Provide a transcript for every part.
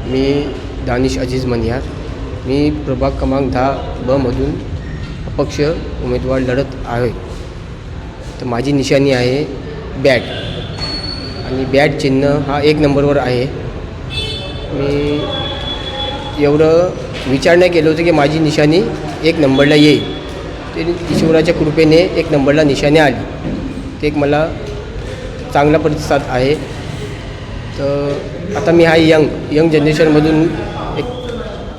मी दानिश अजीज मनियार. मी प्रभाग क्रमांक 10 मधून अपक्ष उमेदवार लढत आहे. तर माझी निशाणी आहे बॅट आणि बॅट चिन्ह हा 1 नंबरवर आहे. मी एवढं विचार नाही केलं होतं की माझी निशाणी 1 नंबरला येईल. ते ईश्वराच्या कृपेने 1 नंबरला निशाणी आली. ते एक मला चांगला प्रतिसाद आहे. तर आता मी हा यंग जनरेशनमधून एक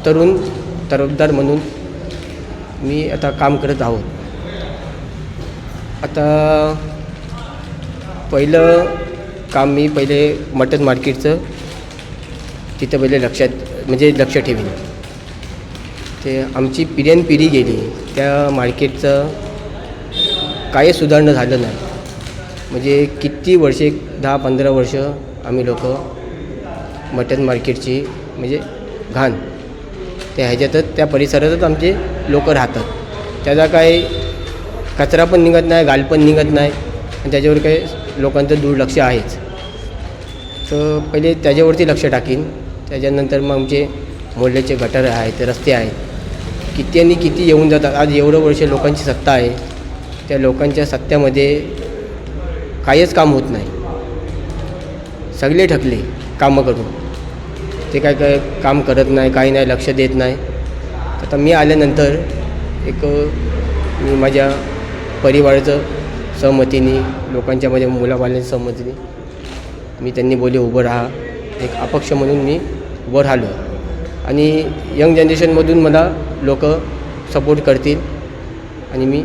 तरुण तरफदार म्हणून मी आता काम करत आहोत. आता पहिलं काम मी पहिले मटन मार्केटचं तिथं पहिले लक्ष ठेवीन. ते आमची पिढी गेली, त्या मार्केटचं काही सुधारणा झालं नाही. म्हणजे किती वर्षे 10-15 वर्ष आम्ही लोक मटन मार्केटची म्हणजे घाण त्या ह्याच्यातच त्या परिसरातच आमचे लोक राहतात. त्याचा काही कचरा पण निघत नाही, गाल पण निघत नाही आणि त्याच्यावर काही लोकांचं दुर्लक्ष आहेच. तर पहिले त्याच्यावरती लक्ष टाकीन. त्याच्यानंतर मग आमचे मोहल्ल्याचे गटार आहेत, रस्ते आहेत, किती आणि किती येऊन जातात. आज एवढं वर्ष लोकांची सत्ता आहे, त्या लोकांच्या सत्तेमध्ये काहीच काम होत नाही. सगळे ठकले कामं करून. ते काय काम करत नाही, काही नाही, लक्ष देत नाही. आता मी आल्यानंतर मी माझ्या परिवाराचं सहमतीने, लोकांच्या माझ्या मुलाबाळांच्या सहमतीने मी त्यांनी बोलले उभं राहा. एक अपक्ष म्हणून मी उभं राहिलो आणि यंग जनरेशनमधून मला लोक सपोर्ट करतील आणि मी